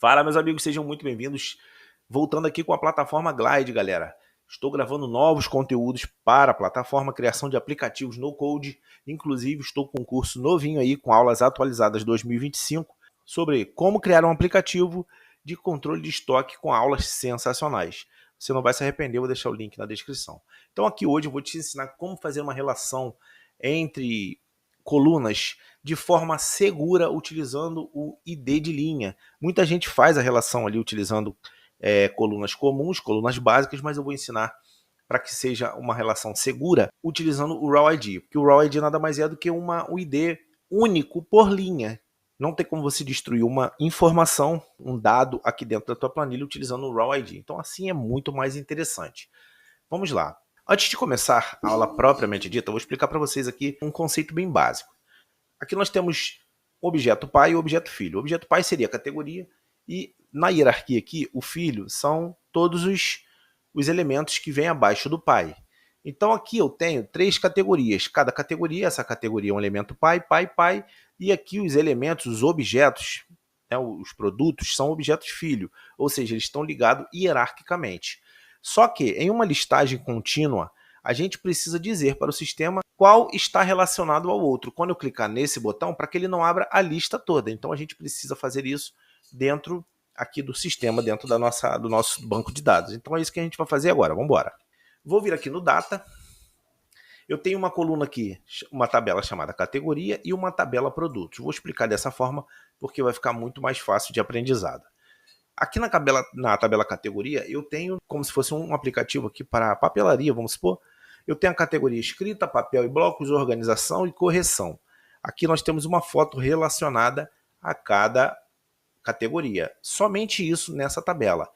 Fala, meus amigos, sejam muito bem-vindos. Voltando aqui com a plataforma Glide, galera. Estou gravando novos conteúdos para a plataforma, criação de aplicativos no Code. Inclusive, estou com um curso novinho aí, com aulas atualizadas 2025, sobre como criar um aplicativo de controle de estoque com aulas sensacionais. Você não vai se arrepender, eu vou deixar o link na descrição. Então aqui hoje eu vou te ensinar como fazer uma relação entre colunas de forma segura utilizando o ID de linha. Muita gente faz a relação ali utilizando colunas comuns, colunas básicas, mas eu vou ensinar para que seja uma relação segura utilizando o Raw ID, porque o Raw ID nada mais é do que um ID único por linha. Não tem como você destruir uma informação, um dado aqui dentro da tua planilha utilizando o Raw ID. Então assim é muito mais interessante. Vamos lá. Antes de começar a aula propriamente dita, eu vou explicar para vocês aqui um conceito bem básico. Aqui nós temos o objeto pai e o objeto filho. O objeto pai seria a categoria e na hierarquia aqui, o filho são todos os elementos que vêm abaixo do pai. Então aqui eu tenho 3 categorias. Cada categoria, essa categoria é um elemento pai, pai, pai. E aqui os elementos, os objetos, né, os produtos, são objetos filho. Ou seja, eles estão ligados hierarquicamente. Só que em uma listagem contínua, a gente precisa dizer para o sistema qual está relacionado ao outro. Quando eu clicar nesse botão, para que ele não abra a lista toda. Então a gente precisa fazer isso dentro aqui do sistema, dentro do nosso banco de dados. Então é isso que a gente vai fazer agora. Vamos embora. Vou vir aqui no Data. Eu tenho uma coluna aqui, uma tabela chamada categoria e uma tabela produtos. Vou explicar dessa forma porque vai ficar muito mais fácil de aprendizado. Aqui na tabela categoria, eu tenho como se fosse um aplicativo aqui para papelaria, vamos supor. Eu tenho a categoria escrita, papel e blocos, organização e correção. Aqui nós temos uma foto relacionada a cada categoria. Somente isso nessa tabela.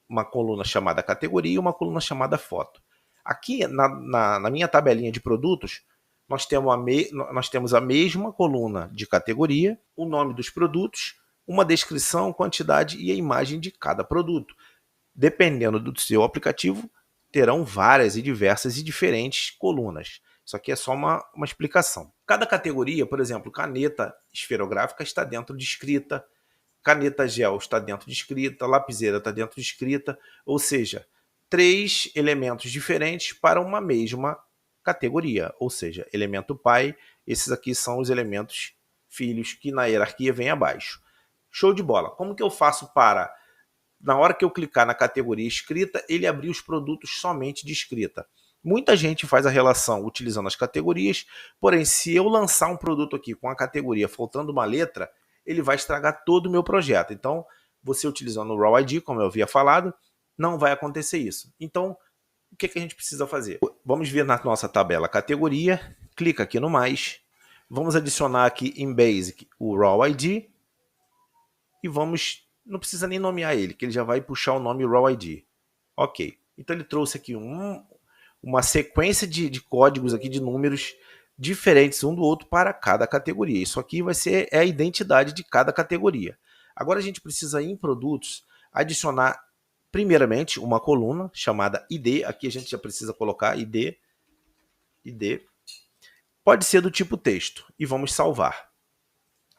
Uma coluna chamada categoria e uma coluna chamada foto. Aqui na minha tabelinha de produtos, nós temos a mesma coluna de categoria, o nome dos produtos, uma descrição, quantidade e a imagem de cada produto. Dependendo do seu aplicativo, terão várias e diversas e diferentes colunas. Isso aqui é só uma explicação. Cada categoria, por exemplo, caneta esferográfica está dentro de escrita, caneta gel está dentro de escrita, lapiseira está dentro de escrita, ou seja, 3 elementos diferentes para uma mesma categoria, ou seja, elemento pai, esses aqui são os elementos filhos que na hierarquia vem abaixo. Show de bola. Como que eu faço para, na hora que eu clicar na categoria escrita, ele abrir os produtos somente de escrita? Muita gente faz a relação utilizando as categorias, porém, se eu lançar um produto aqui com a categoria faltando uma letra, ele vai estragar todo o meu projeto. Então, você utilizando o Raw ID, como eu havia falado, não vai acontecer isso. Então, o que a gente precisa fazer? Vamos vir na nossa tabela categoria, clica aqui no mais, vamos adicionar aqui em Basic o Raw ID, e vamos, não precisa nem nomear ele, que ele já vai puxar o nome Raw ID. Ok, então ele trouxe aqui uma sequência de códigos aqui, de números diferentes um do outro para cada categoria. Isso aqui vai ser a identidade de cada categoria. Agora a gente precisa em produtos adicionar primeiramente uma coluna chamada ID. Aqui a gente já precisa colocar ID. Pode ser do tipo texto e vamos salvar.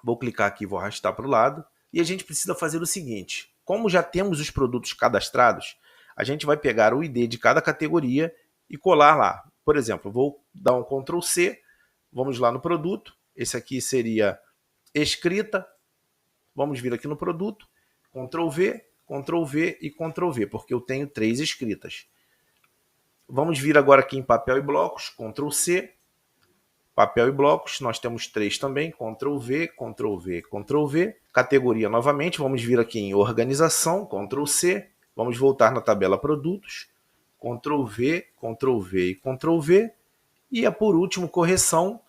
Vou clicar aqui, vou arrastar para o lado. E a gente precisa fazer o seguinte, como já temos os produtos cadastrados, a gente vai pegar o ID de cada categoria e colar lá. Por exemplo, vou dar um Ctrl C, vamos lá no produto, esse aqui seria escrita, vamos vir aqui no produto, Ctrl V, Ctrl V e Ctrl V, porque eu tenho 3 escritas. Vamos vir agora aqui em papel e blocos, Ctrl C, papel e blocos, nós temos 3 também, Ctrl V, Ctrl V, Ctrl V. Categoria novamente, vamos vir aqui em organização, Ctrl C, vamos voltar na tabela produtos, Ctrl V, Ctrl V e Ctrl V. E por último, correção,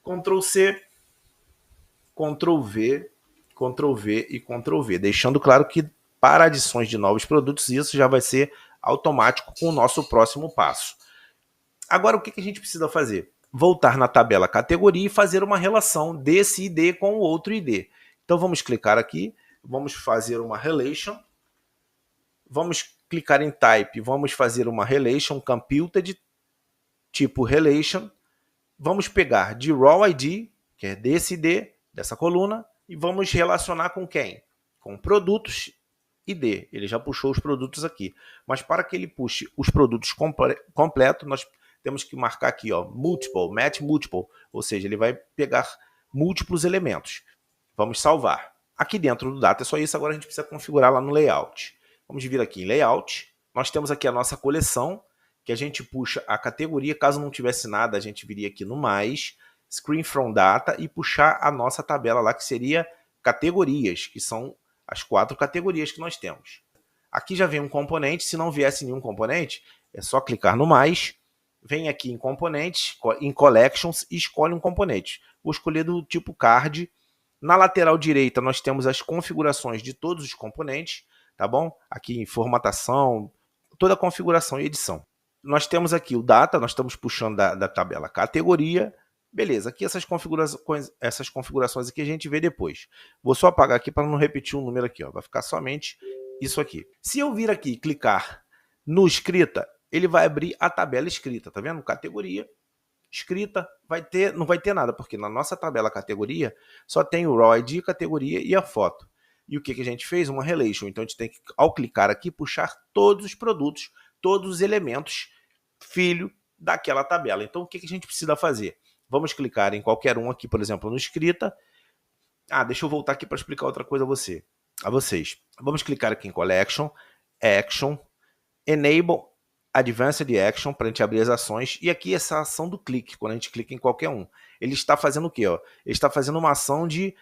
Ctrl C, Ctrl V, Ctrl V e Ctrl V. Deixando claro que para adições de novos produtos, isso já vai ser automático com o nosso próximo passo. Agora, o que a gente precisa fazer? Voltar na tabela categoria e fazer uma relação desse ID com o outro ID. Então, vamos clicar aqui, vamos fazer uma relation, vamos clicar em type, vamos fazer uma relation computed, tipo relation, vamos pegar de raw ID, que é desse ID, dessa coluna, E vamos relacionar com quem? Com produtos ID. Ele já puxou os produtos aqui. Mas para que ele puxe os produtos completos, nós temos que marcar aqui, ó, multiple, match multiple. Ou seja, ele vai pegar múltiplos elementos. Vamos salvar. Aqui dentro do data é só isso. Agora a gente precisa configurar lá no layout. Vamos vir aqui em layout. Nós temos aqui a nossa coleção, que a gente puxa a categoria. Caso não tivesse nada, a gente viria aqui no mais, Screen from Data e puxar a nossa tabela lá, que seria categorias, que são as 4 categorias que nós temos. Aqui já vem um componente. Se não viesse nenhum componente, é só clicar no mais, vem aqui em componentes, em collections e escolhe um componente. Vou escolher do tipo card. Na lateral direita nós temos as configurações de todos os componentes, tá bom? Aqui em formatação, toda a configuração e edição. Nós temos aqui o data, nós estamos puxando da tabela categoria. Beleza, aqui essas configurações aqui a gente vê depois. Vou só apagar aqui para não repetir um número aqui, ó. Vai ficar somente isso aqui. Se eu vir aqui e clicar no escrita, ele vai abrir a tabela escrita, tá vendo? Categoria, escrita, não vai ter nada, porque na nossa tabela categoria só tem o raw ID, categoria e a foto. E o que a gente fez? Uma relation. Então a gente tem que, ao clicar aqui, puxar todos os produtos, todos os elementos filho daquela tabela. Então o que a gente precisa fazer? Vamos clicar em qualquer um aqui, por exemplo, no escrita. Deixa eu voltar aqui para explicar outra coisa a vocês. Vamos clicar aqui em Collection, Action, Enable Advanced Action para a gente abrir as ações. E aqui essa ação do clique, quando a gente clica em qualquer um. Ele está fazendo o quê? Ó? Ele está fazendo uma ação de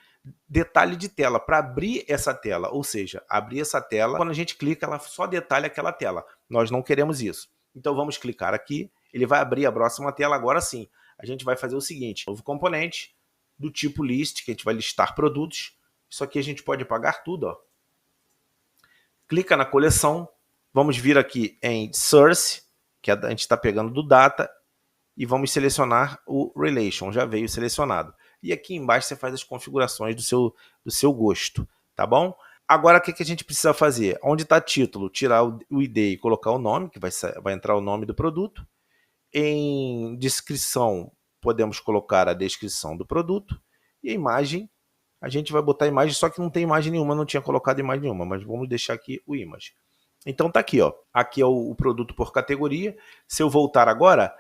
detalhe de tela, para abrir essa tela. Ou seja, abrir essa tela, quando a gente clica, ela só detalha aquela tela. Nós não queremos isso. Então vamos clicar aqui, ele vai abrir a próxima tela. Agora sim, a gente vai fazer o seguinte: novo componente do tipo list, que a gente vai listar produtos. Isso aqui a gente pode apagar tudo, ó. Clica na coleção, vamos vir aqui em source, que a gente está pegando do data, e vamos selecionar o relation, já veio selecionado. E aqui embaixo você faz as configurações do seu gosto, tá bom? Agora o que a gente precisa fazer? Onde está título, tirar o ID e colocar o nome, que vai entrar o nome do produto. Em descrição, podemos colocar a descrição do produto. E a imagem, a gente vai botar a imagem, só que não tem imagem nenhuma, não tinha colocado imagem nenhuma, mas vamos deixar aqui o image. Então tá aqui, ó. Aqui é o produto por categoria. Se eu voltar agora,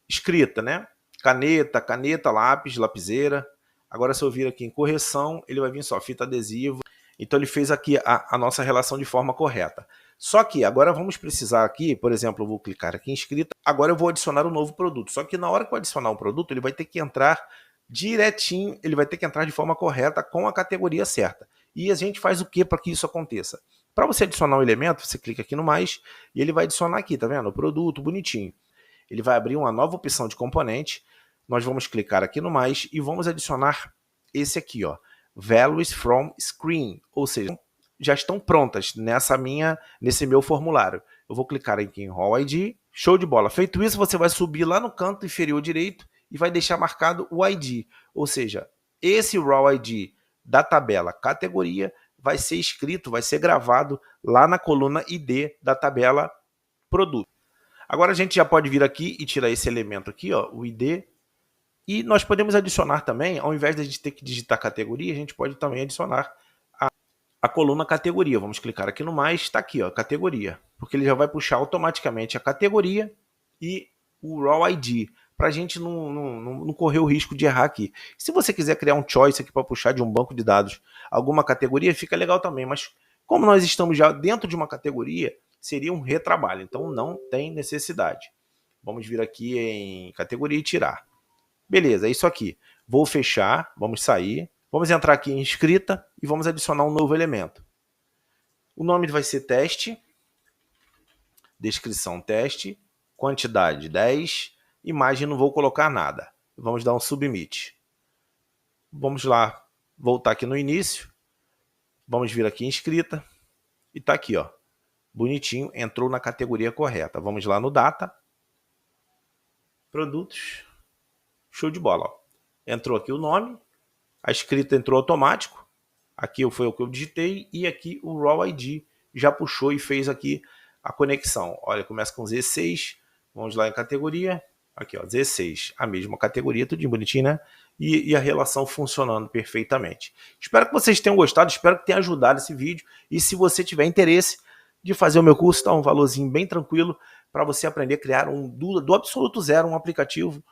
escrita, né? Caneta, lápis, lapiseira. Agora se eu vir aqui em correção, ele vai vir só fita adesiva. Então ele fez aqui a nossa relação de forma correta. Só que agora vamos precisar aqui, por exemplo, eu vou clicar aqui em escrita. Agora eu vou adicionar um novo produto. Só que na hora que eu adicionar um produto, ele vai ter que entrar direitinho, ele vai ter que entrar de forma correta com a categoria certa. E a gente faz o que para que isso aconteça? Para você adicionar um elemento, você clica aqui no mais e ele vai adicionar aqui, tá vendo? O produto, bonitinho. Ele vai abrir uma nova opção de componente. Nós vamos clicar aqui no mais e vamos adicionar esse aqui, ó, Values from Screen, ou seja, já estão prontas nesse meu formulário. Eu vou clicar aqui em Raw ID, show de bola. Feito isso, você vai subir lá no canto inferior direito e vai deixar marcado o ID, ou seja, esse Raw ID da tabela categoria vai ser escrito, vai ser gravado lá na coluna ID da tabela produto. Agora a gente já pode vir aqui e tirar esse elemento aqui, ó, o ID, e nós podemos adicionar também, ao invés de a gente ter que digitar categoria, a gente pode também adicionar a coluna categoria. Vamos clicar aqui no mais, está aqui, ó, categoria, porque ele já vai puxar automaticamente a categoria e o Raw ID, para a gente não correr o risco de errar aqui. Se você quiser criar um choice aqui para puxar de um banco de dados alguma categoria, fica legal também, mas como nós estamos já dentro de uma categoria, seria um retrabalho, então não tem necessidade. Vamos vir aqui em categoria e tirar. Beleza, é isso aqui. Vou fechar, vamos sair, vamos entrar aqui em escrita e vamos adicionar um novo elemento. O nome vai ser teste, descrição teste, quantidade 10, imagem não vou colocar nada. Vamos dar um submit. Vamos lá, voltar aqui no início, vamos vir aqui em escrita e tá aqui, ó. Bonitinho, entrou na categoria correta. Vamos lá no data, produtos, show de bola. Ó. Entrou aqui o nome, a escrita entrou automático, aqui foi o que eu digitei e aqui o Raw ID já puxou e fez aqui a conexão. Olha, começa com Z6, vamos lá em categoria, aqui ó, Z6, a mesma categoria, tudo bonitinho, né? e a relação funcionando perfeitamente. Espero que vocês tenham gostado, espero que tenha ajudado esse vídeo. E se você tiver interesse de fazer o meu curso, tá um valorzinho bem tranquilo para você aprender a criar do absoluto zero um aplicativo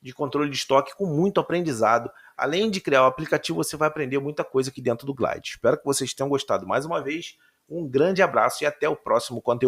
de controle de estoque com muito aprendizado. Além de criar o aplicativo, você vai aprender muita coisa aqui dentro do Glide. Espero que vocês tenham gostado mais uma vez. Um grande abraço e até o próximo conteúdo.